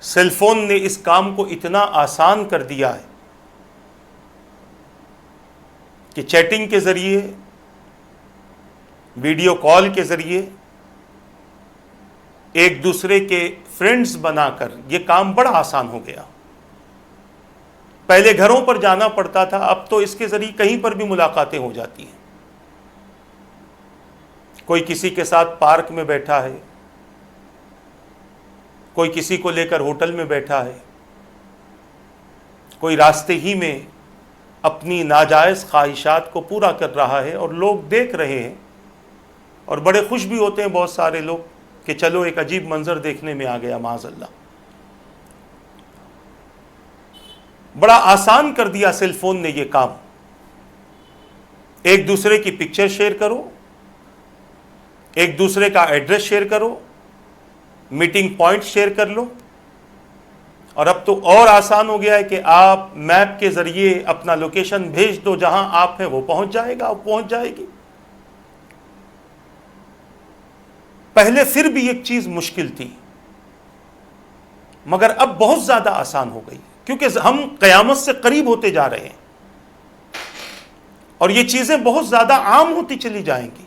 سیل فون نے اس کام کو اتنا آسان کر دیا ہے کہ چیٹنگ کے ذریعے، ویڈیو کال کے ذریعے ایک دوسرے کے فرینڈز بنا کر یہ کام بڑا آسان ہو گیا۔ پہلے گھروں پر جانا پڑتا تھا، اب تو اس کے ذریعے کہیں پر بھی ملاقاتیں ہو جاتی ہیں۔ کوئی کسی کے ساتھ پارک میں بیٹھا ہے، کوئی کسی کو لے کر ہوٹل میں بیٹھا ہے، کوئی راستے ہی میں اپنی ناجائز خواہشات کو پورا کر رہا ہے اور لوگ دیکھ رہے ہیں، اور بڑے خوش بھی ہوتے ہیں بہت سارے لوگ کہ چلو ایک عجیب منظر دیکھنے میں آ گیا، معاذ اللہ۔ بڑا آسان کر دیا سیل فون نے یہ کام۔ ایک دوسرے کی پکچر شیئر کرو، ایک دوسرے کا ایڈریس شیئر کرو، میٹنگ پوائنٹ شیئر کر لو، اور اب تو اور آسان ہو گیا ہے کہ آپ میپ کے ذریعے اپنا لوکیشن بھیج دو، جہاں آپ ہیں وہ پہنچ جائے گا، وہ پہنچ جائے گی۔ پہلے پھر بھی ایک چیز مشکل تھی، مگر اب بہت زیادہ آسان ہو گئی، کیونکہ ہم قیامت سے قریب ہوتے جا رہے ہیں اور یہ چیزیں بہت زیادہ عام ہوتی چلی جائیں گی۔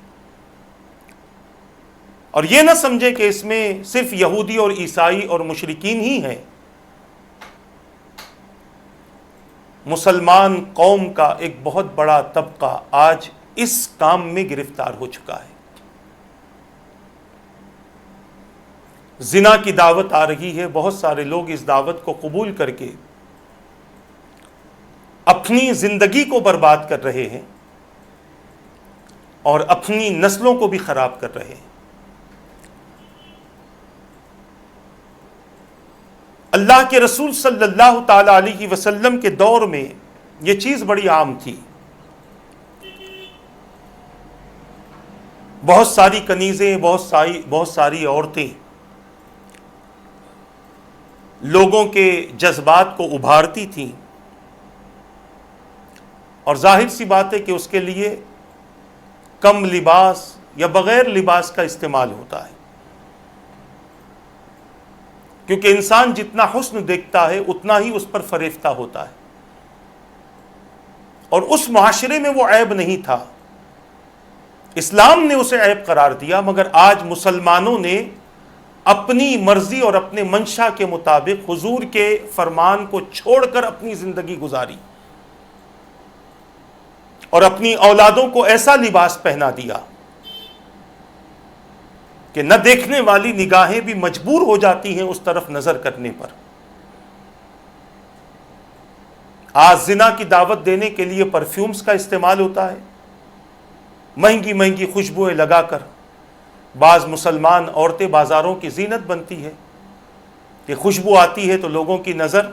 اور یہ نہ سمجھے کہ اس میں صرف یہودی اور عیسائی اور مشرکین ہی ہیں، مسلمان قوم کا ایک بہت بڑا طبقہ آج اس کام میں گرفتار ہو چکا ہے۔ زنا کی دعوت آ رہی ہے، بہت سارے لوگ اس دعوت کو قبول کر کے اپنی زندگی کو برباد کر رہے ہیں اور اپنی نسلوں کو بھی خراب کر رہے ہیں۔ اللہ کے رسول صلی اللہ تعالی علیہ وسلم کے دور میں یہ چیز بڑی عام تھی۔ بہت ساری کنیزیں، بہت ساری عورتیں لوگوں کے جذبات کو ابھارتی تھیں، اور ظاہر سی بات ہے کہ اس کے لیے کم لباس یا بغیر لباس کا استعمال ہوتا ہے، کیونکہ انسان جتنا حسن دیکھتا ہے اتنا ہی اس پر فریفتہ ہوتا ہے، اور اس معاشرے میں وہ عیب نہیں تھا، اسلام نے اسے عیب قرار دیا، مگر آج مسلمانوں نے اپنی مرضی اور اپنے منشا کے مطابق حضور کے فرمان کو چھوڑ کر اپنی زندگی گزاری اور اپنی اولادوں کو ایسا لباس پہنا دیا کہ نہ دیکھنے والی نگاہیں بھی مجبور ہو جاتی ہیں اس طرف نظر کرنے پر۔ آج زنا کی دعوت دینے کے لیے پرفیومز کا استعمال ہوتا ہے، مہنگی مہنگی خوشبوئیں لگا کر بعض مسلمان عورتیں بازاروں کی زینت بنتی ہے کہ خوشبو آتی ہے تو لوگوں کی نظر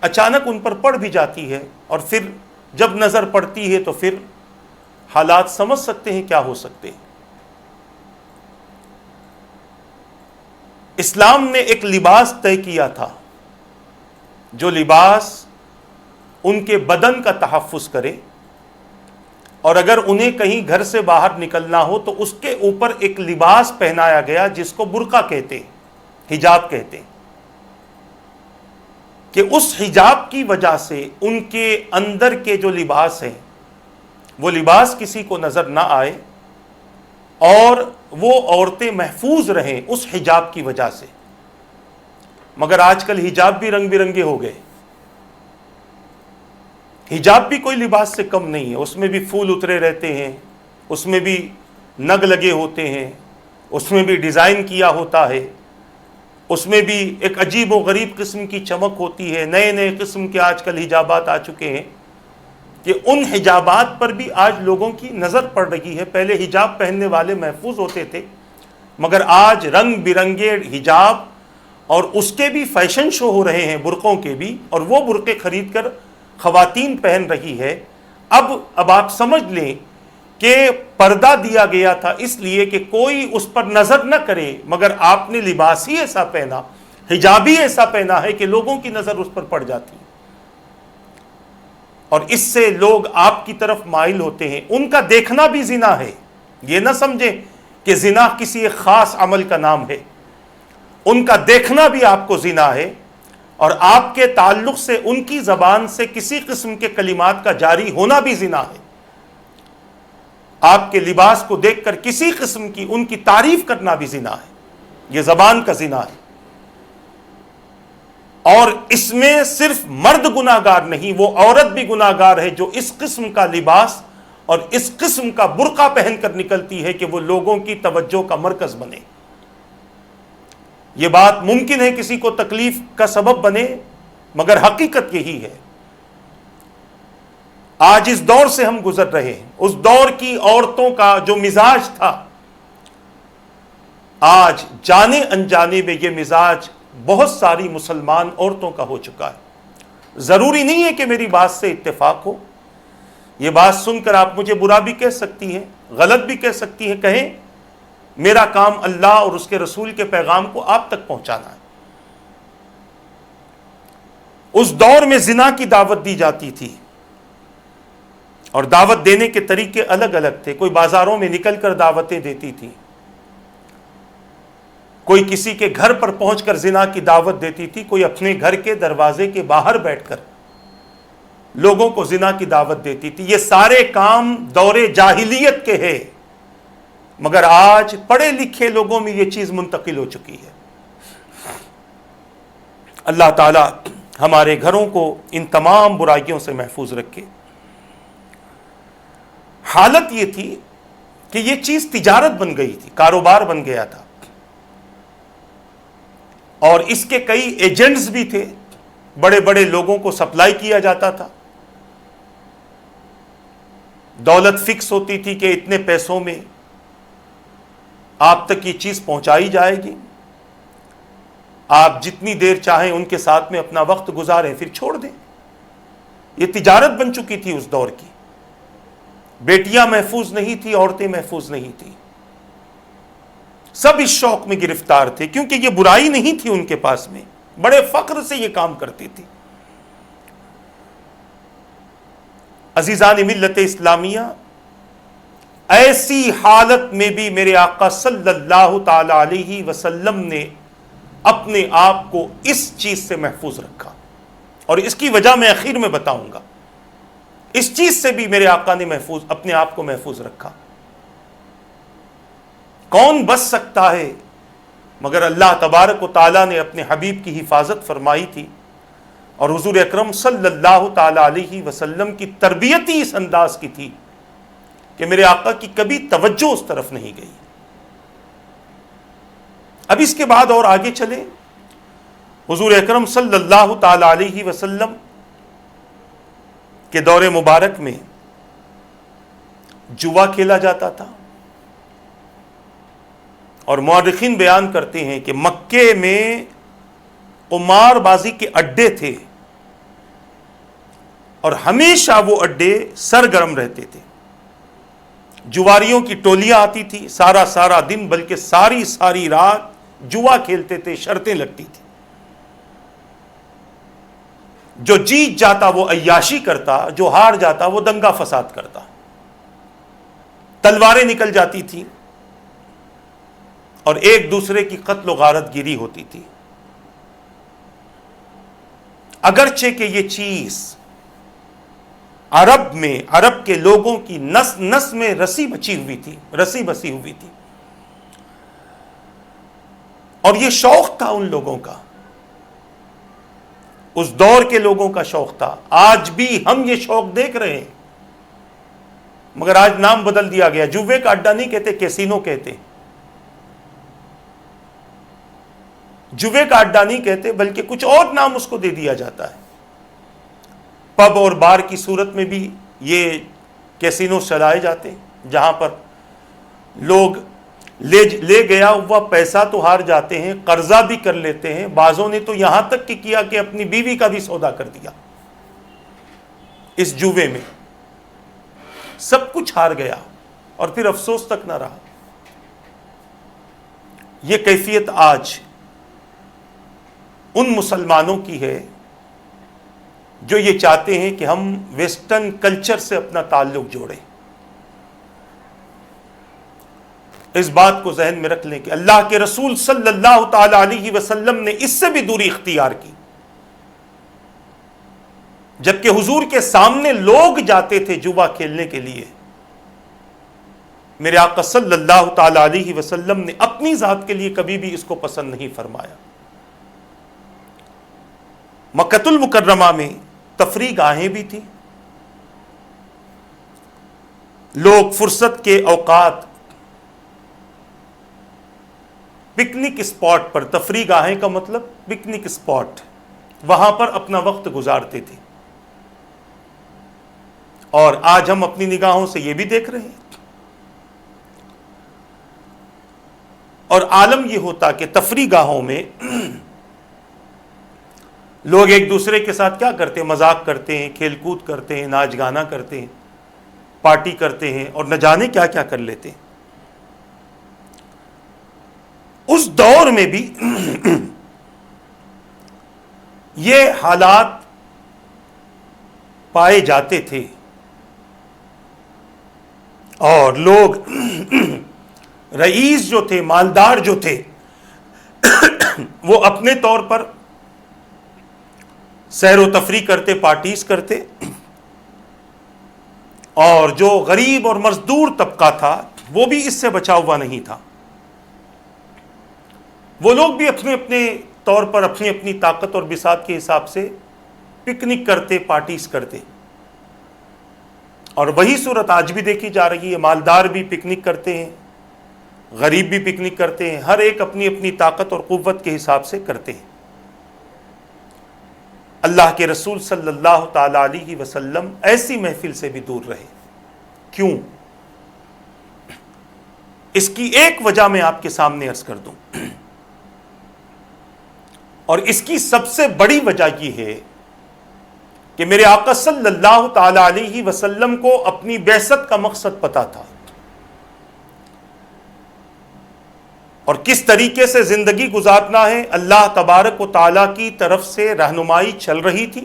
اچانک ان پر پڑ بھی جاتی ہے، اور پھر جب نظر پڑتی ہے تو پھر حالات سمجھ سکتے ہیں کیا ہو سکتے ہیں۔ اسلام نے ایک لباس طے کیا تھا، جو لباس ان کے بدن کا تحفظ کرے، اور اگر انہیں کہیں گھر سے باہر نکلنا ہو تو اس کے اوپر ایک لباس پہنایا گیا جس کو برقع کہتے ہیں، حجاب کہتے ہیں، کہ اس حجاب کی وجہ سے ان کے اندر کے جو لباس ہیں وہ لباس کسی کو نظر نہ آئے، اور وہ عورتیں محفوظ رہیں اس حجاب کی وجہ سے۔ مگر آج کل حجاب بھی رنگ برنگے ہو گئے، حجاب بھی کوئی لباس سے کم نہیں ہے، اس میں بھی پھول اترے رہتے ہیں، اس میں بھی نگ لگے ہوتے ہیں، اس میں بھی ڈیزائن کیا ہوتا ہے، اس میں بھی ایک عجیب و غریب قسم کی چمک ہوتی ہے، نئے نئے قسم کے آج کل حجابات آ چکے ہیں کہ ان حجابات پر بھی آج لوگوں کی نظر پڑ رہی ہے۔ پہلے حجاب پہننے والے محفوظ ہوتے تھے، مگر آج رنگ برنگے حجاب، اور اس کے بھی فیشن شو ہو رہے ہیں، برقعوں کے بھی، اور وہ برقعے خرید کر خواتین پہن رہی ہے۔ اب آپ سمجھ لیں کہ پردہ دیا گیا تھا اس لیے کہ کوئی اس پر نظر نہ کرے، مگر آپ نے لباس ہی ایسا پہنا، حجاب ہی ایسا پہنا ہے کہ لوگوں کی نظر اس پر پڑ جاتی ہے، اور اس سے لوگ آپ کی طرف مائل ہوتے ہیں۔ ان کا دیکھنا بھی زنا ہے، یہ نہ سمجھیں کہ زنا کسی ایک خاص عمل کا نام ہے، ان کا دیکھنا بھی آپ کو زنا ہے، اور آپ کے تعلق سے ان کی زبان سے کسی قسم کے کلمات کا جاری ہونا بھی زنا ہے۔ آپ کے لباس کو دیکھ کر کسی قسم کی ان کی تعریف کرنا بھی زنا ہے، یہ زبان کا زنا ہے۔ اور اس میں صرف مرد گناہگار نہیں، وہ عورت بھی گناہگار ہے جو اس قسم کا لباس اور اس قسم کا برقع پہن کر نکلتی ہے کہ وہ لوگوں کی توجہ کا مرکز بنے۔ یہ بات ممکن ہے کسی کو تکلیف کا سبب بنے، مگر حقیقت یہی ہے۔ آج اس دور سے ہم گزر رہے ہیں، اس دور کی عورتوں کا جو مزاج تھا، آج جانے انجانے میں یہ مزاج بہت ساری مسلمان عورتوں کا ہو چکا ہے۔ ضروری نہیں ہے کہ میری بات سے اتفاق ہو، یہ بات سن کر آپ مجھے برا بھی کہہ سکتی ہیں، غلط بھی کہہ سکتی ہیں، کہیں، میرا کام اللہ اور اس کے رسول کے پیغام کو آپ تک پہنچانا ہے۔ اس دور میں زنا کی دعوت دی جاتی تھی، اور دعوت دینے کے طریقے الگ الگ تھے۔ کوئی بازاروں میں نکل کر دعوتیں دیتی تھی، کوئی کسی کے گھر پر پہنچ کر زنا کی دعوت دیتی تھی، کوئی اپنے گھر کے دروازے کے باہر بیٹھ کر لوگوں کو زنا کی دعوت دیتی تھی۔ یہ سارے کام دور جاہلیت کے ہیں، مگر آج پڑھے لکھے لوگوں میں یہ چیز منتقل ہو چکی ہے۔ اللہ تعالی ہمارے گھروں کو ان تمام برائیوں سے محفوظ رکھے۔ حالت یہ تھی کہ یہ چیز تجارت بن گئی تھی، کاروبار بن گیا تھا، اور اس کے کئی ایجنٹس بھی تھے، بڑے بڑے لوگوں کو سپلائی کیا جاتا تھا۔ دولت فکس ہوتی تھی کہ اتنے پیسوں میں آپ تک یہ چیز پہنچائی جائے گی، آپ جتنی دیر چاہیں ان کے ساتھ میں اپنا وقت گزاریں پھر چھوڑ دیں۔ یہ تجارت بن چکی تھی اس دور کی۔ بیٹیاں محفوظ نہیں تھی، عورتیں محفوظ نہیں تھی، سب اس شوق میں گرفتار تھے، کیونکہ یہ برائی نہیں تھی ان کے پاس میں، بڑے فخر سے یہ کام کرتی تھی۔ عزیزان ملت اسلامیہ، ایسی حالت میں بھی میرے آقا صلی اللہ تعالی علیہ وسلم نے اپنے آپ کو اس چیز سے محفوظ رکھا، اور اس کی وجہ میں اخیر میں بتاؤں گا۔ اس چیز سے بھی میرے آقا نے اپنے آپ کو محفوظ رکھا۔ کون بچ سکتا ہے مگر اللہ تبارک و تعالیٰ نے اپنے حبیب کی حفاظت فرمائی تھی، اور حضور اکرم صلی اللہ تعالی علیہ وسلم کی تربیت ہی اس انداز کی تھی کہ میرے آقا کی کبھی توجہ اس طرف نہیں گئی۔ اب اس کے بعد اور آگے چلیں، حضور اکرم صلی اللہ تعالی علیہ وسلم کے دور مبارک میں جوا کھیلا جاتا تھا، اور مورخین بیان کرتے ہیں کہ مکے میں قمار بازی کے اڈے تھے، اور ہمیشہ وہ اڈے سرگرم رہتے تھے۔ جواریوں کی ٹولیاں آتی تھی، سارا دن بلکہ ساری رات جوا کھیلتے تھے، شرطیں لگتی تھی۔ جو جیت جاتا وہ عیاشی کرتا، جو ہار جاتا وہ دنگا فساد کرتا، تلواریں نکل جاتی تھیں، اور ایک دوسرے کی قتل و غارت گیری ہوتی تھی۔ اگرچہ کہ یہ چیز عرب کے لوگوں کی نس میں رسی بسی ہوئی تھی، اور یہ شوق تھا ان لوگوں کا، اس دور کے لوگوں کا شوق تھا۔ آج بھی ہم یہ شوق دیکھ رہے ہیں، مگر آج نام بدل دیا گیا، جوے کا اڈا نہیں کہتے، کیسینو کہتے، جوے کا اڈا نہیں کہتے بلکہ کچھ اور نام اس کو دے دیا جاتا ہے۔ پب اور بار کی صورت میں بھی یہ کیسینو چلائے جاتے ہیں، جہاں پر لوگ لے گیا ہوا پیسہ تو ہار جاتے ہیں، قرضہ بھی کر لیتے ہیں، بعضوں نے تو یہاں تک کہ کیا کہ اپنی بیوی کا بھی سودا کر دیا اس جوے میں، سب کچھ ہار گیا اور پھر افسوس تک نہ رہا۔ یہ کیفیت آج ان مسلمانوں کی ہے جو یہ چاہتے ہیں کہ ہم ویسٹرن کلچر سے اپنا تعلق جوڑیں۔ اس بات کو ذہن میں رکھ لیں کہ اللہ کے رسول صلی اللہ تعالی علیہ وسلم نے اس سے بھی دوری اختیار کی، جبکہ حضور کے سامنے لوگ جاتے تھے جوا کھیلنے کے لیے، میرے آقا صلی اللہ تعالی علیہ وسلم نے اپنی ذات کے لیے کبھی بھی اس کو پسند نہیں فرمایا۔ مکۃ المکرمہ میں تفریح گاہیں بھی تھیں، لوگ فرصت کے اوقات پکنک اسپاٹ پر، تفریح گاہیں کا مطلب پکنک اسپاٹ، وہاں پر اپنا وقت گزارتے تھے، اور آج ہم اپنی نگاہوں سے یہ بھی دیکھ رہے ہیں۔ اور عالم یہ ہوتا کہ تفریح گاہوں میں لوگ ایک دوسرے کے ساتھ کیا کرتے ہیں؟ مذاق کرتے ہیں، کھیل کود کرتے ہیں، ناچ گانا کرتے ہیں، پارٹی کرتے ہیں، اور نہ جانے کیا کیا کر لیتے ہیں۔ اس دور میں بھی یہ حالات پائے جاتے تھے، اور لوگ رئیس جو تھے، مالدار جو تھے، وہ اپنے طور پر سیر و تفریح کرتے، پارٹیز کرتے، اور جو غریب اور مزدور طبقہ تھا وہ بھی اس سے بچا ہوا نہیں تھا۔ وہ لوگ بھی اپنے اپنے طور پر اپنی اپنی طاقت اور بساط کے حساب سے پکنک کرتے، پارٹیز کرتے، اور وہی صورت آج بھی دیکھی جا رہی ہے۔ مالدار بھی پکنک کرتے ہیں، غریب بھی پکنک کرتے ہیں، ہر ایک اپنی اپنی طاقت اور قوت کے حساب سے کرتے ہیں۔ اللہ کے رسول صلی اللہ تعالی علیہ وسلم ایسی محفل سے بھی دور رہے۔ کیوں؟ اس کی ایک وجہ میں آپ کے سامنے عرض کر دوں، اور اس کی سب سے بڑی وجہ یہ ہے کہ میرے آقا صلی اللہ تعالی علیہ وسلم کو اپنی بعثت کا مقصد پتا تھا، اور کس طریقے سے زندگی گزارنا ہے اللہ تبارک و تعالیٰ کی طرف سے رہنمائی چل رہی تھی،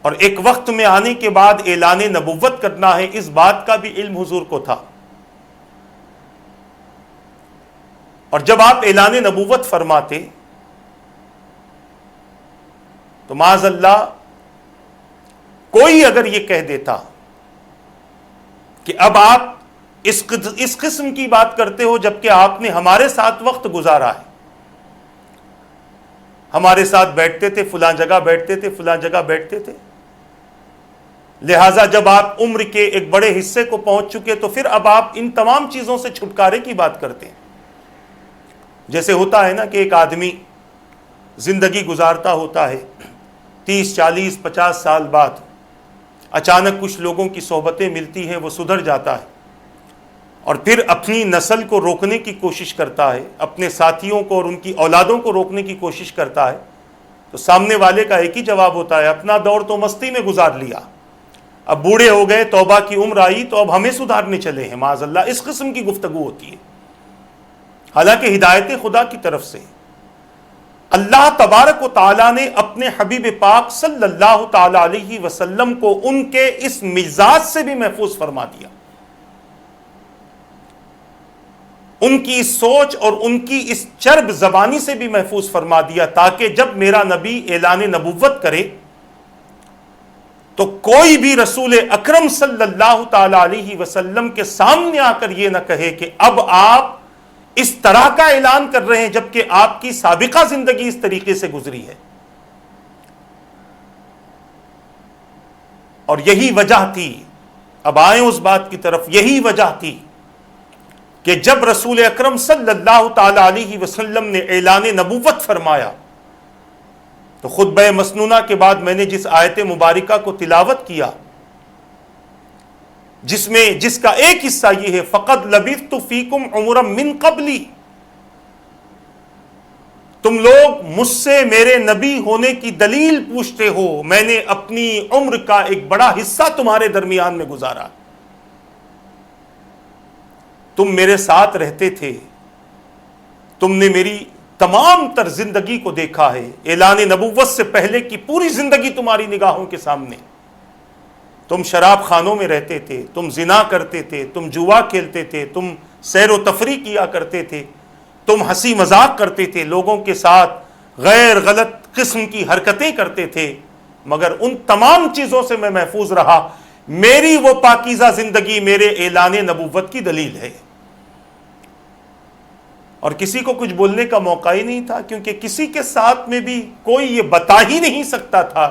اور ایک وقت میں آنے کے بعد اعلان نبوت کرنا ہے، اس بات کا بھی علم حضور کو تھا۔ اور جب آپ اعلان نبوت فرماتے تو معاذ اللہ کوئی اگر یہ کہہ دیتا کہ اب آپ اس قسم کی بات کرتے ہو جبکہ آپ نے ہمارے ساتھ وقت گزارا ہے، ہمارے ساتھ بیٹھتے تھے، فلاں جگہ بیٹھتے تھے، فلاں جگہ بیٹھتے تھے، لہٰذا جب آپ عمر کے ایک بڑے حصے کو پہنچ چکے تو پھر اب آپ ان تمام چیزوں سے چھٹکارے کی بات کرتے ہیں۔ جیسے ہوتا ہے نا کہ ایک آدمی زندگی گزارتا ہوتا ہے، 30 40 50 سال بعد اچانک کچھ لوگوں کی صحبتیں ملتی ہیں، وہ سدھر جاتا ہے، اور پھر اپنی نسل کو روکنے کی کوشش کرتا ہے، اپنے ساتھیوں کو اور ان کی اولادوں کو روکنے کی کوشش کرتا ہے، تو سامنے والے کا ایک ہی جواب ہوتا ہے، اپنا دور تو مستی میں گزار لیا، اب بوڑھے ہو گئے، توبہ کی عمر آئی تو اب ہمیں سدھارنے چلے ہیں۔ معاذ اللہ اس قسم کی گفتگو ہوتی ہے، حالانکہ ہدایت خدا کی طرف سے اللہ تبارک و تعالیٰ نے اپنے حبیب پاک صلی اللہ تعالی علیہ وسلم کو ان کے اس مزاج سے بھی محفوظ فرما دیا، ان کی اس سوچ اور ان کی اس چرب زبانی سے بھی محفوظ فرما دیا، تاکہ جب میرا نبی اعلان نبوت کرے تو کوئی بھی رسول اکرم صلی اللہ تعالی علیہ وسلم کے سامنے آ کر یہ نہ کہے کہ اب آپ اس طرح کا اعلان کر رہے ہیں جبکہ آپ کی سابقہ زندگی اس طریقے سے گزری ہے۔ اور یہی وجہ تھی، اب آئیں اس بات کی طرف، یہی وجہ تھی کہ جب رسول اکرم صلی اللہ تعالی علیہ وسلم نے اعلان نبوت فرمایا تو خطبہ مسنونہ کے بعد میں نے جس آیت مبارکہ کو تلاوت کیا، جس کا ایک حصہ یہ ہے، فَقَدْ لَبِثْتُ فِيكُمْ عُمُرًا مِّن قَبْلِ، تم لوگ مجھ سے میرے نبی ہونے کی دلیل پوچھتے ہو، میں نے اپنی عمر کا ایک بڑا حصہ تمہارے درمیان میں گزارا، تم میرے ساتھ رہتے تھے، تم نے میری تمام تر زندگی کو دیکھا ہے، اعلان نبوت سے پہلے کی پوری زندگی تمہاری نگاہوں کے سامنے، تم شراب خانوں میں رہتے تھے، تم زنا کرتے تھے، تم جوا کھیلتے تھے، تم سیر و تفریح کیا کرتے تھے، تم ہنسی مذاق کرتے تھے، لوگوں کے ساتھ غیر غلط قسم کی حرکتیں کرتے تھے، مگر ان تمام چیزوں سے میں محفوظ رہا۔ میری وہ پاکیزہ زندگی میرے اعلان نبوت کی دلیل ہے۔ اور کسی کو کچھ بولنے کا موقع ہی نہیں تھا، کیونکہ کسی کے ساتھ میں بھی کوئی یہ بتا ہی نہیں سکتا تھا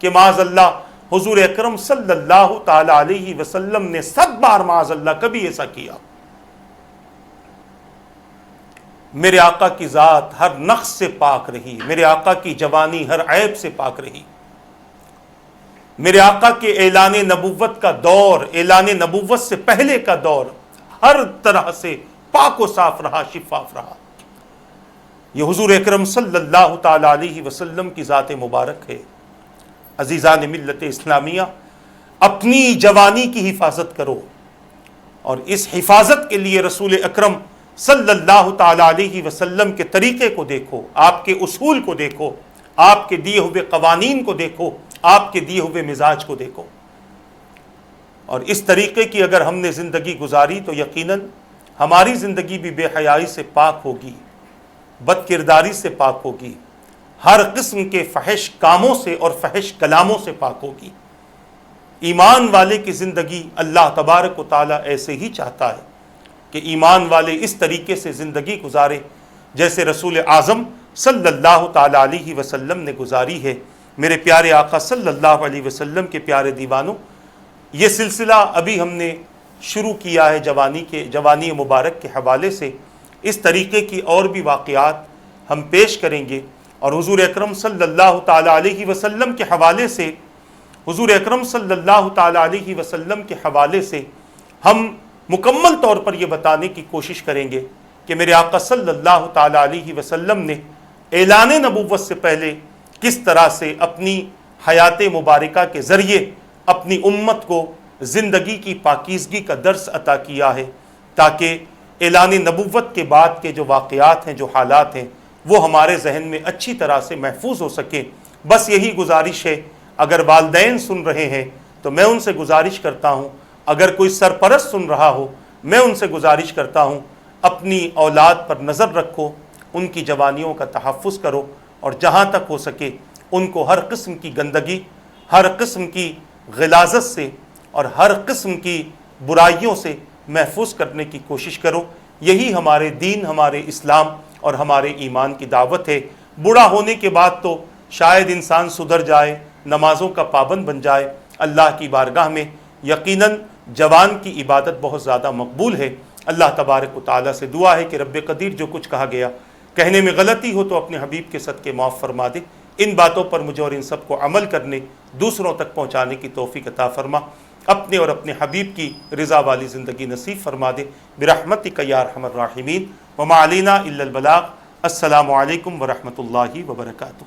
کہ معاذ اللہ حضور اکرم صلی اللہ تعالی علیہ وسلم نے 100 بار معاذ اللہ کبھی ایسا کیا۔ میرے آقا کی ذات ہر نقص سے پاک رہی، میرے آقا کی جوانی ہر عیب سے پاک رہی، میرے آقا کے اعلان نبوت کا دور، اعلان نبوت سے پہلے کا دور ہر طرح سے پاک و صاف رہا، شفاف رہا۔ یہ حضور اکرم صلی اللہ تعالی علیہ وسلم کی ذات مبارک ہے۔ عزیزان ملت اسلامیہ، اپنی جوانی کی حفاظت کرو، اور اس حفاظت کے لیے رسول اکرم صلی اللہ تعالی علیہ وسلم کے طریقے کو دیکھو، آپ کے اصول کو دیکھو، آپ کے دیے ہوئے قوانین کو دیکھو، آپ کے دیے ہوئے مزاج کو دیکھو۔ اور اس طریقے کی اگر ہم نے زندگی گزاری تو یقیناً ہماری زندگی بھی بے حیائی سے پاک ہوگی، بد کرداری سے پاک ہوگی، ہر قسم کے فحش کاموں سے اور فحش کلاموں سے پاک ہوگی۔ ایمان والے کی زندگی اللہ تبارک و تعالیٰ ایسے ہی چاہتا ہے کہ ایمان والے اس طریقے سے زندگی گزارے جیسے رسول اعظم صلی اللہ تعالی علیہ وسلم نے گزاری ہے۔ میرے پیارے آقا صلی اللہ علیہ وسلم کے پیارے دیوانوں، یہ سلسلہ ابھی ہم نے شروع کیا ہے جوانی مبارک کے حوالے سے۔ اس طریقے کی اور بھی واقعات ہم پیش کریں گے، اور حضور اکرم صلی اللہ تعالی علیہ وسلم کے حوالے سے، حضور اکرم صلی اللہ تعالی علیہ وسلم کے حوالے سے ہم مکمل طور پر یہ بتانے کی کوشش کریں گے کہ میرے آقا صلی اللہ تعالی علیہ وسلم نے اعلان نبوت سے پہلے کس طرح سے اپنی حیات مبارکہ کے ذریعے اپنی امت کو زندگی کی پاکیزگی کا درس عطا کیا ہے، تاکہ اعلان نبوت کے بعد کے جو واقعات ہیں، جو حالات ہیں، وہ ہمارے ذہن میں اچھی طرح سے محفوظ ہو سکیں۔ بس یہی گزارش ہے، اگر والدین سن رہے ہیں تو میں ان سے گزارش کرتا ہوں، اگر کوئی سرپرست سن رہا ہو میں ان سے گزارش کرتا ہوں، اپنی اولاد پر نظر رکھو، ان کی جوانیوں کا تحفظ کرو، اور جہاں تک ہو سکے ان کو ہر قسم کی گندگی، ہر قسم کی غلاظت سے اور ہر قسم کی برائیوں سے محفوظ کرنے کی کوشش کرو۔ یہی ہمارے دین، ہمارے اسلام اور ہمارے ایمان کی دعوت ہے۔ بوڑھا ہونے کے بعد تو شاید انسان سدھر جائے، نمازوں کا پابند بن جائے، اللہ کی بارگاہ میں یقیناً جوان کی عبادت بہت زیادہ مقبول ہے۔ اللہ تبارک و تعالیٰ سے دعا ہے کہ رب قدیر جو کچھ کہا گیا، کہنے میں غلطی ہو تو اپنے حبیب کے صدقے معاف فرما دے۔ ان باتوں پر مجھے اور ان سب کو عمل کرنے، دوسروں تک پہنچانے کی توفیق عطا فرما، اپنے اور اپنے حبیب کی رضا والی زندگی نصیب فرما دے، برحمتک یا ارحم الراحمین۔ وما علینا الا البلاغ۔ السلام علیکم ورحمۃ اللہ وبرکاتہ۔